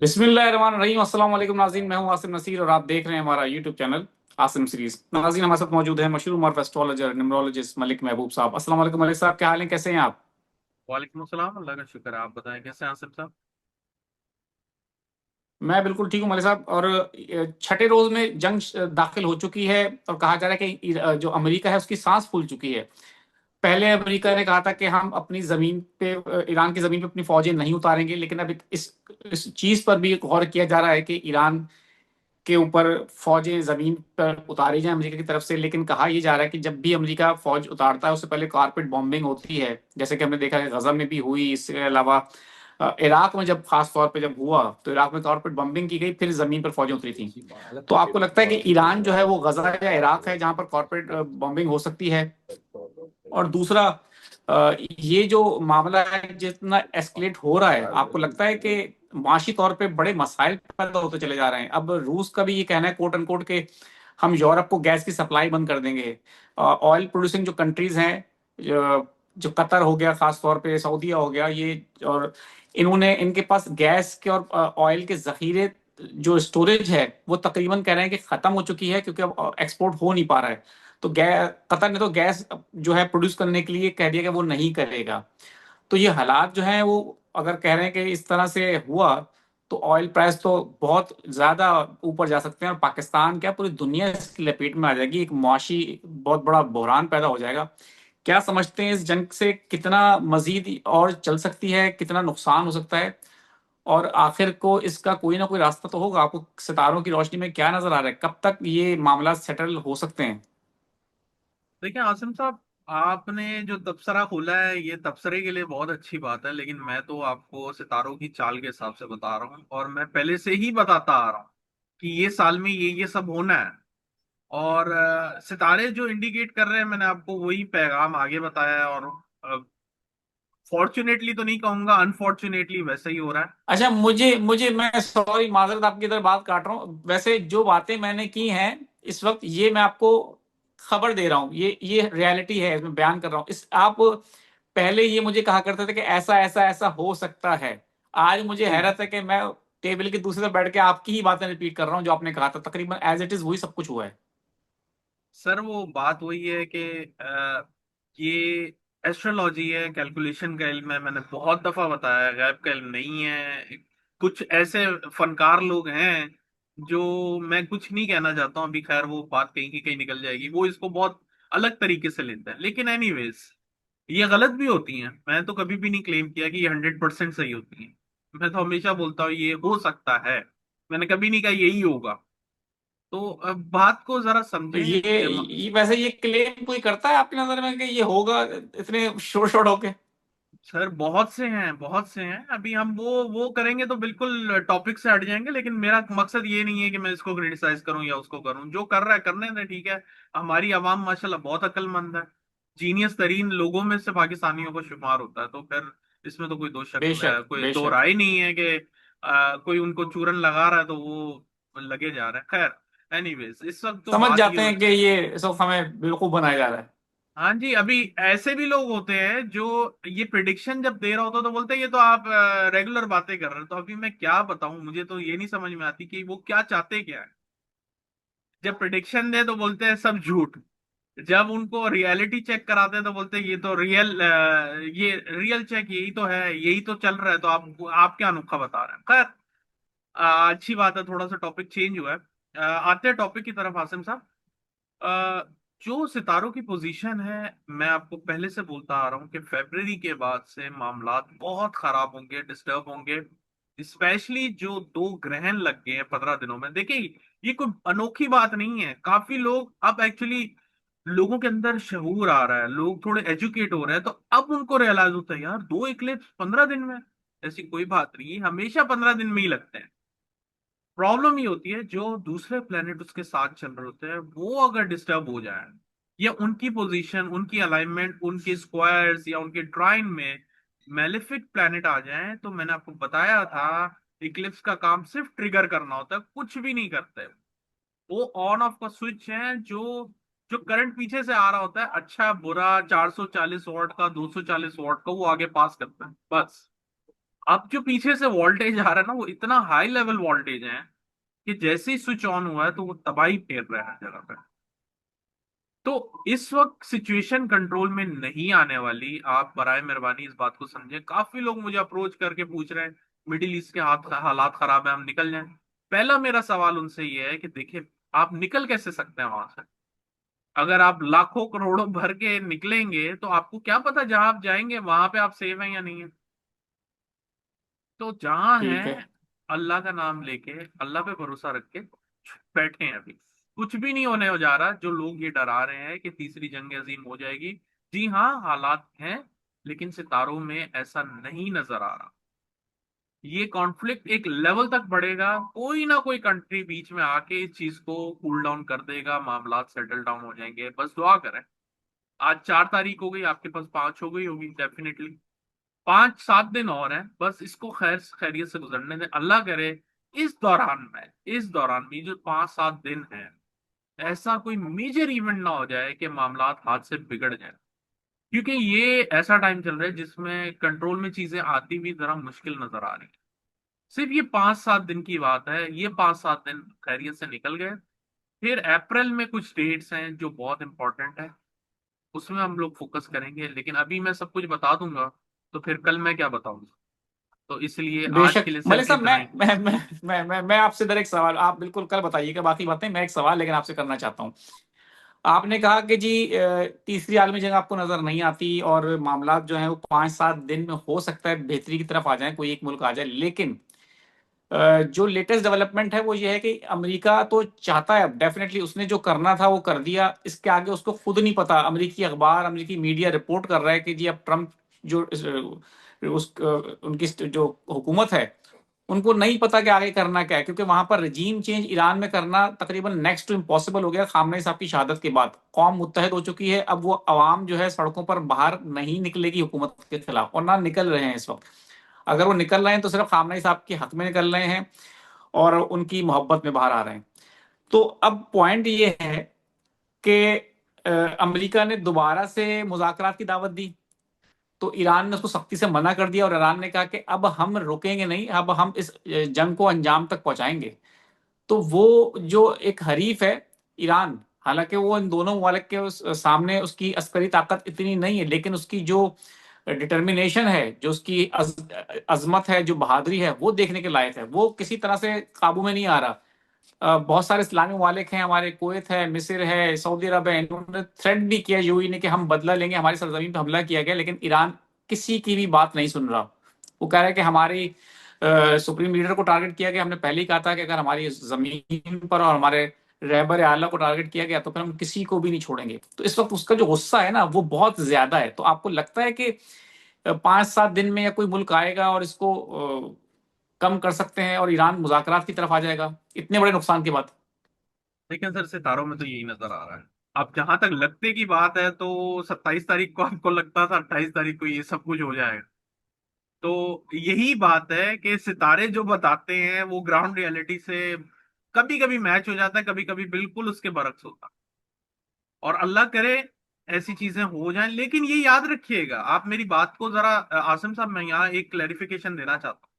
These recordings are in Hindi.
बिस्मिल्लाहिर्रहमानिर्रहीम। अस्सलाम वालेकुम नाज़रीन, मैं हूं आसिम नसीर और आप देख रहे हैं हमारा यूट्यूब चैनल आसिम सीरीज। नाज़रीन, हमारे साथ मौजूद है मशहूर मॉर्फ एस्ट्रोलॉजर न्यूमरोलॉजिस्ट मलिक महबूब साहब। अस्सलाम वालेकुम मलिक साहब, क्या हाल है, कैसे हैं आप? वालेकुम अस्सलाम। अल्लाह का शुक्र है। आप बताएं कैसे हैं आसिफ साहब। मैं बिल्कुल ठीक हूं मलिक साहब। और छठे रोज में जंग दाखिल हो चुकी है और कहा जा रहा है कि जो अमेरिका है उसकी सांस फूल चुकी है। पहले अमेरिका ने कहा था कि हम अपनी जमीन पे ईरान की जमीन पे अपनी फौजें नहीं उतारेंगे, लेकिन अब इस चीज पर भी गौर किया जा रहा है कि ईरान के ऊपर फौजें जमीन पर उतारी जाए अमेरिका की तरफ से। लेकिन कहा यह जा रहा है कि जब भी अमेरिका फौज उतारता है उससे पहले कारपेट बॉम्बिंग होती है, जैसे कि हमने देखा है गजा में भी हुई। इसके अलावा इराक में जब खास तौर पे जब हुआ तो इराक में कारपेट बॉम्बिंग की गई, फिर जमीन पर फौजें उतरी थी। तो आपको लगता है कि ईरान जो है वो गजा या इराक है जहां पर कारपेट बॉम्बिंग हो सकती है? और दूसरा, ये जो मामला है जितना एस्केलेट हो रहा है, आपको लगता है कि माशी तौर पे बड़े मसाइल पैदा होते चले जा रहे हैं? अब रूस का भी ये कहना है कोट अनकोट के हम यूरोप को गैस की सप्लाई बंद कर देंगे। ऑयल प्रोड्यूसिंग जो कंट्रीज हैं, जो कतर हो गया, खास तौर पे सऊदीया हो गया, ये और इन्होंने इनके पास गैस के और ऑयल के जखीरे जो स्टोरेज है वो तकरीबन कह रहे हैं कि खत्म हो चुकी है, क्योंकि अब एक्सपोर्ट हो नहीं पा रहा है। तो गैस, कतर ने तो गैस जो है प्रोड्यूस करने के लिए कह दिया कि वो नहीं करेगा। तो ये हालात जो हैं वो अगर कह रहे हैं कि इस तरह से हुआ तो ऑयल प्राइस तो बहुत ज्यादा ऊपर जा सकते हैं और पाकिस्तान क्या पूरी दुनिया इसकी लपेट में आ जाएगी। एक मुआशी बहुत बड़ा बहरान पैदा हो जाएगा। क्या समझते हैं इस जंग से कितना मजीद और चल सकती है, कितना नुकसान हो सकता है, और आखिर को इसका कोई ना कोई रास्ता तो होगा? आपको सितारों की रोशनी में क्या नजर आ रहा है, कब तक ये मामला सेटल हो सकते हैं? देखिए आसिम साहब, आपने जो तबसरा खोला है ये तबसरे के लिए बहुत अच्छी बात है, लेकिन मैं तो आपको सितारों की चाल के हिसाब से बता रहा हूँ और मैं पहले से ही बताता आ रहा हूँ कि ये साल में ये सब होना है। और सितारे जो इंडिकेट कर रहे हैं मैंने आपको वही पैगाम आगे बताया है। और फॉर्चुनेटली तो नहीं कहूंगा, अनफॉर्चुनेटली वैसा ही हो रहा है। अच्छा, मुझे मुझे मैं सॉरी, माजरत आपकी इधर बात काट रहा हूँ। वैसे जो बातें मैंने की हैं इस वक्त, ये मैं आपको खबर दे रहा हूँ, ये रियलिटी है, इसमें बयान कर रहा हूँ। इस आप पहले ये मुझे कहा करते थे कि ऐसा ऐसा ऐसा हो सकता है। आज मुझे जी हैरत है कि मैं टेबल की दूसरी तरफ बैठ के आपकी ही बातें रिपीट कर रहा हूँ, जो आपने कहा था तकरीबन एज इट इज वही सब कुछ हुआ है। सर, वो बात वही है कि ये एस्ट्रोलॉजी है, कैलकुलेशन का इल्म है। मैंने बहुत दफा बताया है, गैब का इल्म नहीं है। कुछ ऐसे फनकार लोग हैं जो, मैं कुछ नहीं कहना चाहता हूँ अभी, खैर वो बात कहीं की कहीं निकल जाएगी, वो इसको बहुत अलग तरीके से लेते हैं। लेकिन एनीवेज, ये गलत भी होती हैं। मैं तो कभी भी नहीं क्लेम किया कि ये 100% सही होती हैं। मैं तो हमेशा बोलता हूँ ये हो सकता है। मैंने कभी नहीं कहा यही होगा। तो अब बात को जरा तो समझें। ये वैसे ये क्लेम कोई करता है आपकी नजर में कि ये होगा इतने शोर शॉर्ट होके? सर बहुत से हैं, बहुत से हैं। अभी हम वो करेंगे तो बिल्कुल टॉपिक से हट जाएंगे, लेकिन मेरा मकसद ये नहीं है कि मैं इसको क्रिटिसाइज करूं या उसको करूं। जो कर रहा है करने दें, ठीक है। हमारी आवाम माशाल्लाह बहुत अक्लमंद है। जीनियस तरीन लोगों में से पाकिस्तानियों को शुमार होता है। तो फिर इसमें तो कोई दो शक, बेशक कोई दो बेशक। राय नहीं है कि कोई उनको चूरन लगा रहा है तो वो लगे जा रहे हैं। खैर एनीवेज, इस वक्त तो समझ बात ये जाते हो। हैं कि ये इस वक्त हमें बेवकूफ बनाया जा रहा है। हाँ जी, अभी ऐसे भी लोग होते हैं जो ये प्रिडिक्शन जब दे रहा होता है तो बोलते हैं ये तो आप रेगुलर बातें कर रहे हो। तो अभी मैं क्या बताऊं, मुझे तो ये नहीं समझ में आती कि वो क्या चाहते क्या है। जब प्रिडिक्शन दे तो बोलते हैं सब झूठ, जब उनको रियलिटी चेक कराते हैं तो बोलते हैं ये तो ये रियल चेक यही तो है, यही तो चल रहा है। तो आप क्या अनोखा बता रहे हैं। खैर, अच्छी बात है, थोड़ा सा टॉपिक चेंज हुआ है। आते हैं टॉपिक की तरफ आसिम साहब। अ, जो सितारों की पोजीशन है, मैं आपको पहले से बोलता आ रहा हूँ कि फरवरी के बाद से मामलात बहुत खराब होंगे, डिस्टर्ब होंगे। स्पेशली जो दो ग्रहण लग गए हैं 15 दिनों में। देखिए, ये कोई अनोखी बात नहीं है। काफी लोग अब एक्चुअली, लोगों के अंदर शऊर आ रहा है, लोग थोड़े एजुकेट हो रहे हैं, तो अब उनको रियलाइज होता है यार 2 इक्लिप्स 15 दिन में। ऐसी कोई बात नहीं है, हमेशा 15 दिन में ही लगते हैं। प्रॉब्लम ये होती है जो दूसरे प्लेनेट उसके साथ चल रहे होते हैं वो अगर डिस्टर्ब हो जाए, या उनकी पोजीशन, उनकी अलाइनमेंट, उनके स्क्वायर्स या उनके ट्राइन में मेलेफिक प्लेनेट आ जाए, तो मैंने आपको बताया था इक्लिप्स का काम सिर्फ ट्रिगर करना होता है, कुछ भी नहीं करते। वो ऑन ऑफ का स्विच है जो जो करंट पीछे से आ रहा होता है, अच्छा बुरा, 440 वॉट का, 240 वॉट का, वो आगे पास करता है बस। अब जो पीछे से वोल्टेज आ रहा है ना, वो इतना हाई लेवल वोल्टेज है कि जैसे ही स्विच ऑन हुआ है तो वो तबाही फेर रहा है जगह पे। तो इस वक्त सिचुएशन कंट्रोल में नहीं आने वाली, आप बराए मेहरबानी इस बात को समझें। काफी लोग मुझे अप्रोच करके पूछ रहे हैं मिडिल ईस्ट के हालात खराब है, हम निकल जाएं। पहला मेरा सवाल उनसे ये है कि देखिए, आप निकल कैसे सकते हैं वहां से? अगर आप लाखों करोड़ों भर के निकलेंगे तो आपको क्या पता जहां आप जाएंगे वहां पे आप सेफ हैं या नहीं है। तो जहां है, ठीक है। अल्लाह का नाम लेके, अल्लाह पे भरोसा रख के बैठे हैं। अभी कुछ भी नहीं होने हो जा रहा। जो लोग ये डरा रहे हैं कि तीसरी जंग अजीम हो जाएगी, जी हाँ, हालात हैं, लेकिन सितारों में ऐसा नहीं नजर आ रहा। ये कॉन्फ्लिक्ट एक लेवल तक बढ़ेगा, कोई ना कोई कंट्री बीच में आके इस चीज को कूल डाउन कर देगा, मामला सेटल डाउन हो जाएंगे। बस दुआ करें। आज 4 तारीख हो गई, आपके पास 5 हो गई होगी डेफिनेटली। 5-7 दिन और हैं, बस इसको खैर खैरियत से गुजरने दें। अल्लाह करे इस दौरान भी जो 5-7 दिन है, ऐसा कोई मेजर इवेंट ना हो जाए कि मामला हाथ से बिगड़ जाए। क्योंकि ये ऐसा टाइम चल रहा है जिसमें कंट्रोल में चीजें आती भी जरा मुश्किल नजर आ रही है। सिर्फ ये 5-7 दिन की बात है, ये 5-7 दिन खैरियत से निकल गए। फिर अप्रैल में कुछ डेट्स हैं जो बहुत इंपॉर्टेंट है, उसमें हम लोग फोकस करेंगे। लेकिन अभी मैं सब कुछ बता दूंगा तो फिर कल मैं क्या बताऊंगा। तो इसलिए आज बेशक के लिए मलिक सिर्फ साहब, इतना ही। मैं आपसे इधर एक सवाल, आप बिल्कुल कल बताइएगा बाकी बातें, मैं एक सवाल लेकिन आपसे करना चाहता हूँ। आपने कहा कि जी तीसरी आलमी जंग आपको नजर नहीं आती और मामला जो है वो 5-7 दिन में हो सकता है बेहतरी की तरफ आ जाए, कोई एक मुल्क आ जाए, लेकिन जो लेटेस्ट डेवलपमेंट है वो ये है कि अमेरिका तो चाहता है, डेफिनेटली उसने जो करना था वो कर दिया, इसके आगे उसको खुद नहीं पता। अमेरिकी अखबार, अमेरिकी मीडिया रिपोर्ट कर रहा है कि जी अब ट्रम्प जो उनकी जो हुकूमत है, उनको नहीं पता कि आगे करना क्या है, क्योंकि वहां पर रजीम चेंज ईरान में करना तकरीबन नेक्स्ट टू इम्पॉसिबल हो गया खामनेई साहब की शहादत के बाद। कौम मुत्तहद हो चुकी है, अब वो अवाम जो है सड़कों पर बाहर नहीं निकलेगी हुकूमत के खिलाफ, और ना निकल रहे हैं इस वक्त। अगर वो निकल रहे हैं तो सिर्फ खामनेई साहब के हक में निकल रहे हैं और उनकी मोहब्बत में बाहर आ रहे हैं। तो अब पॉइंट ये है कि अमेरिका ने दोबारा से मुज़ाकरात की दावत दी, तो ईरान ने उसको सख्ती से मना कर दिया, और ईरान ने कहा कि अब हम रुकेंगे नहीं, अब हम इस जंग को अंजाम तक पहुंचाएंगे। तो वो जो एक हरीफ है ईरान, हालांकि वो इन दोनों ममालिक के सामने उसकी अस्करी ताकत इतनी नहीं है, लेकिन उसकी जो डिटर्मिनेशन है, जो उसकी अजमत है, जो बहादुरी है, वो देखने के लायक है। वो किसी तरह से काबू में नहीं आ रहा। बहुत सारे इस्लामी ममालिक हैं, हमारे कुवैत है, मिस्र है, सऊदी अरब है, इन्होंने थ्रेट भी किया यूएई ने कि हम बदला लेंगे, हमारी सरजमीन पर हमला किया गया, लेकिन ईरान किसी की भी बात नहीं सुन रहा। वो कह रहा है कि हमारी सुप्रीम लीडर को टारगेट किया गया, हमने पहले ही कहा था कि अगर हमारी जमीन पर और हमारे रहबर आला को टारगेट किया गया तो फिर हम किसी को भी नहीं छोड़ेंगे। तो इस वक्त उसका जो गुस्सा है ना वो बहुत ज्यादा है। तो आपको लगता है कि 5-7 दिन में या कोई मुल्क आएगा और इसको कम कर सकते हैं और ईरान मुज़ाकरात की तरफ आ जाएगा इतने बड़े नुकसान के बाद? लेकिन सर, सितारों में तो यही नजर आ रहा है। अब जहां तक लगते की बात है, तो 27 तारीख को आपको लगता था 28 तारीख को ये सब कुछ हो जाएगा। तो यही बात है कि सितारे जो बताते हैं वो ग्राउंड रियलिटी से कभी कभी मैच हो जाता है, कभी कभी बिल्कुल उसके बरक्स होता है। और अल्लाह करे ऐसी चीजें हो जाएं। लेकिन ये याद रखिएगा, आप मेरी बात को जरा, आसिम साहब, मैं यहाँ एक क्लैरिफिकेशन देना चाहता हूँ।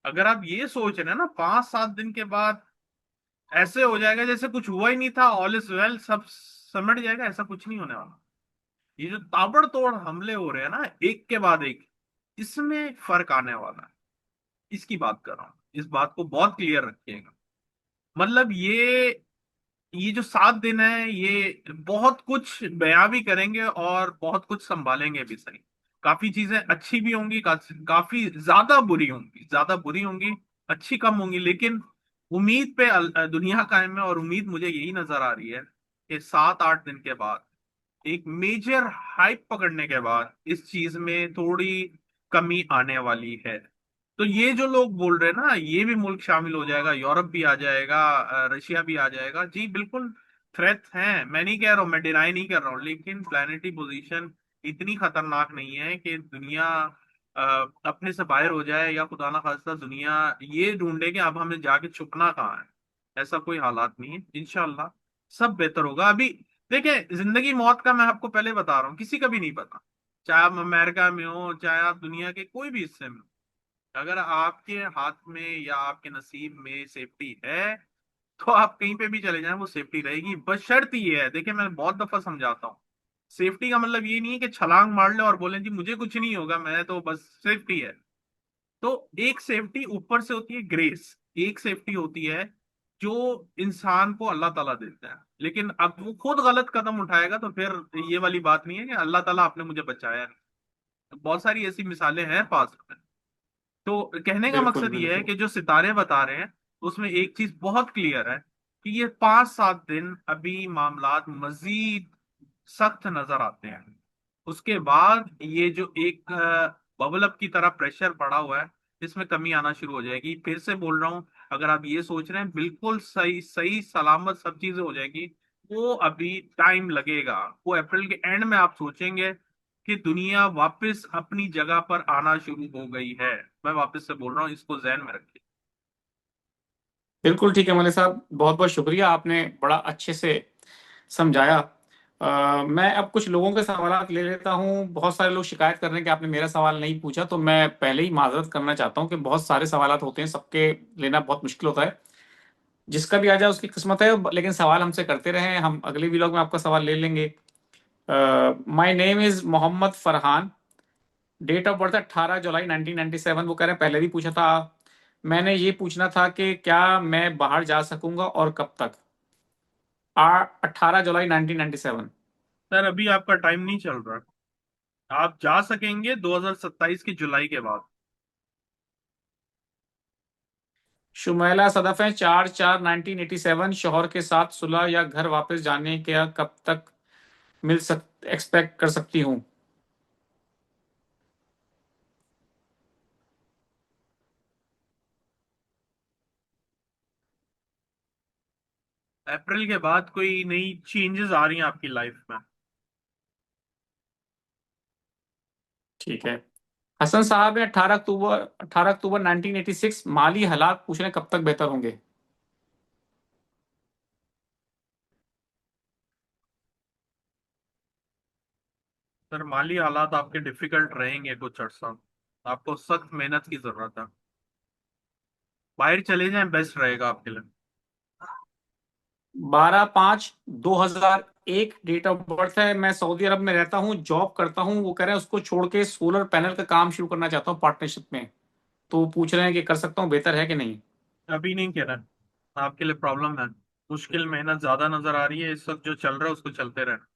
अगर आप ये सोच रहे हैं ना 5-7 दिन के बाद ऐसे हो जाएगा जैसे कुछ हुआ ही नहीं था, ऑल इज वेल, सब समेट जाएगा, ऐसा कुछ नहीं होने वाला। ये जो ताबड़तोड़ हमले हो रहे हैं ना, एक के बाद एक, इसमें फर्क आने वाला है। इसकी बात कर रहा हूँ, इस बात को बहुत क्लियर रखिएगा। मतलब ये जो 7 दिन है, ये बहुत कुछ बयां भी करेंगे और बहुत कुछ संभालेंगे भी सही। काफी चीजें अच्छी भी होंगी, काफी ज्यादा बुरी होंगी, अच्छी कम होंगी। लेकिन उम्मीद पे दुनिया कायम है, और उम्मीद मुझे यही नजर आ रही है कि 7-8 दिन के बाद, एक मेजर हाइप पकड़ने के बाद, इस चीज में थोड़ी कमी आने वाली है। तो ये जो लोग बोल रहे हैं ना, ये भी मुल्क शामिल हो जाएगा, यूरोप भी आ जाएगा, रशिया भी आ जाएगा, जी बिल्कुल थ्रेट है। मैं नहीं कह रहा हूँ, मैं डिनाई नहीं कर रहा हूँ, लेकिन प्लानिटरी पोजीशन इतनी खतरनाक नहीं है कि दुनिया अपने से बाहर हो जाए, या खुदा ना खास्ता दुनिया ये ढूंढे कि अब हमें जाके छुपना कहाँ है। ऐसा कोई हालात नहीं है। इंशाल्लाह सब बेहतर होगा। अभी देखिए, जिंदगी मौत का मैं आपको पहले बता रहा हूँ, किसी का भी नहीं पता। चाहे आप अमेरिका में हो, चाहे आप दुनिया के कोई भी हिस्से में हो। अगर आपके हाथ में या आपके नसीब में सेफ्टी है तो आप कहीं पे भी चले जाएं वो सेफ्टी रहेगी। बस शर्त ये है, देखिए मैं बहुत दफा समझाता हूँ, सेफ्टी का मतलब ये नहीं है कि छलांग मार ले और बोले जी मुझे कुछ नहीं होगा, मैं तो बस सेफ्टी है। तो एक सेफ्टी ऊपर से होती है ग्रेस, एक सेफ्टी होती है जो इंसान को अल्लाह ताला देता है। लेकिन अब वो खुद गलत कदम उठाएगा तो फिर ये वाली बात नहीं है कि अल्लाह ताला आपने मुझे बचाया नहीं। बहुत सारी ऐसी मिसालें हैं पास में। तो कहने का बिल्कुल मकसद ये है बिल्कुल। कि जो सितारे बता रहे हैं उसमें एक चीज बहुत क्लियर है कि ये 5-7 दिन अभी मामलात मजीद सख्त नजर आते हैं। उसके बाद ये जो एक बबल अप की तरह प्रेशर पड़ा हुआ है इसमें कमी आना शुरू हो जाएगी। फिर से बोल रहा हूँ, अगर आप ये सोच रहे हैं बिल्कुल सही सही सलामत सब चीजें हो जाएगी, वो अभी टाइम लगेगा। वो अप्रैल के एंड में आप सोचेंगे कि दुनिया वापस अपनी जगह पर आना शुरू हो गई है। मैं वापस से बोल रहा हूँ, इसको जहन में रखिए। बिल्कुल ठीक है मलिक साहब, बहुत बहुत शुक्रिया, आपने बड़ा अच्छे से समझाया। मैं अब कुछ लोगों के सवाल ले लेता हूं। बहुत सारे लोग शिकायत कर रहे हैं कि आपने मेरा सवाल नहीं पूछा, तो मैं पहले ही माजरत करना चाहता हूं कि बहुत सारे सवाल होते हैं, सबके लेना बहुत मुश्किल होता है। जिसका भी आ जाए उसकी किस्मत है, लेकिन सवाल हमसे करते रहें, हम अगले व्लॉग में आपका सवाल ले लेंगे। My name is Mohammad Farhan, date of birth 18 July 1997। वो कह रहे हैं पहले भी पूछा था। मैंने ये पूछना था कि क्या मैं बाहर जा सकूंगा और कब तक। 18 जुलाई 1997। सर अभी आपका टाइम नहीं चल रहा, आप जा सकेंगे 2027 की जुलाई के बाद। शुमैला सदफ है, 4/4/1987। शौहर के साथ सुलह या घर वापस जाने के कब तक मिल सक एक्सपेक्ट कर सकती हूँ। अप्रैल के बाद कोई नई चेंजेस आ रही हैं आपकी लाइफ में? ठीक है। हसन साहब ने 18 अक्टूबर 1986, माली हालात पूछ रहे हैं कब तक बेहतर होंगे। सर माली हालात आपके डिफिकल्ट रहेंगे कुछ अर्सा, आपको सख्त मेहनत की जरूरत है। बाहर चले जाएं, बेस्ट रहेगा आपके लिए। 12/5/2001 डेट ऑफ बर्थ है। मैं सऊदी अरब में रहता हूँ, जॉब करता हूँ। वो कह रहे हैं उसको छोड़ के सोलर पैनल का काम शुरू करना चाहता हूँ पार्टनरशिप में। तो वो पूछ रहे हैं कि कर सकता हूँ, बेहतर है कि नहीं। अभी नहीं कह रहा, आपके लिए प्रॉब्लम है। मुश्किल मेहनत ज्यादा नजर आ रही है इस वक्त, जो चल रहा है उसको चलते रहना।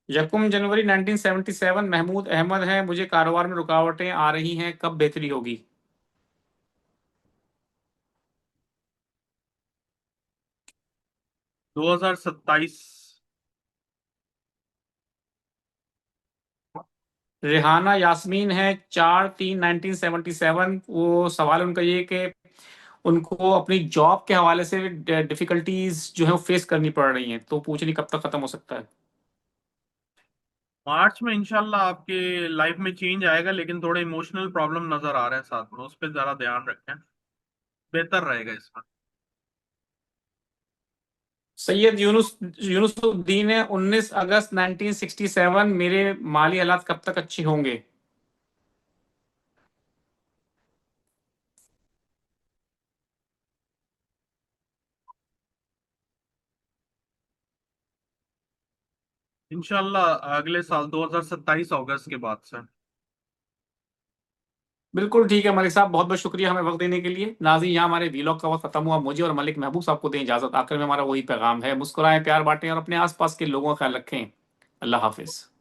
यकम जनवरी 1977, महमूद अहमद है। मुझे कारोबार में रुकावटें आ रही हैं, कब बेहतरी होगी। 2027। रेहाना यास्मीन है, 4/3/1977। वो सवाल उनका ये है कि उनको अपनी जॉब के हवाले से डिफिकल्टीज जो है वो फेस करनी पड़ रही हैं, तो पूछ रही कब तक खत्म हो सकता है। मार्च में इंशाल्लाह आपके लाइफ में चेंज आएगा, लेकिन थोड़े इमोशनल प्रॉब्लम नजर आ रहे हैं साथ में, उस पर जरा ध्यान रखें, बेहतर रहेगा इसमें। सैयद यूनुसुद्दीन है, 19 अगस्त 1967। मेरे माली हालात कब तक अच्छे होंगे। इंशाल्लाह अगले साल 2027 अगस्त के बाद से। बिल्कुल ठीक है मलिक साहब, बहुत बहुत शुक्रिया हमें वक्त देने के लिए। नाज़रीन, यहाँ हमारे वीलॉग का वक्त खत्म हुआ। मुझे और मलिक महबूब साहब को दें इजाजत। आखिर में हमारा वही पैगाम है, मुस्कुराएं, प्यार बांटें और अपने आसपास के लोगों का ख्याल रखें। अल्लाह हाफिज।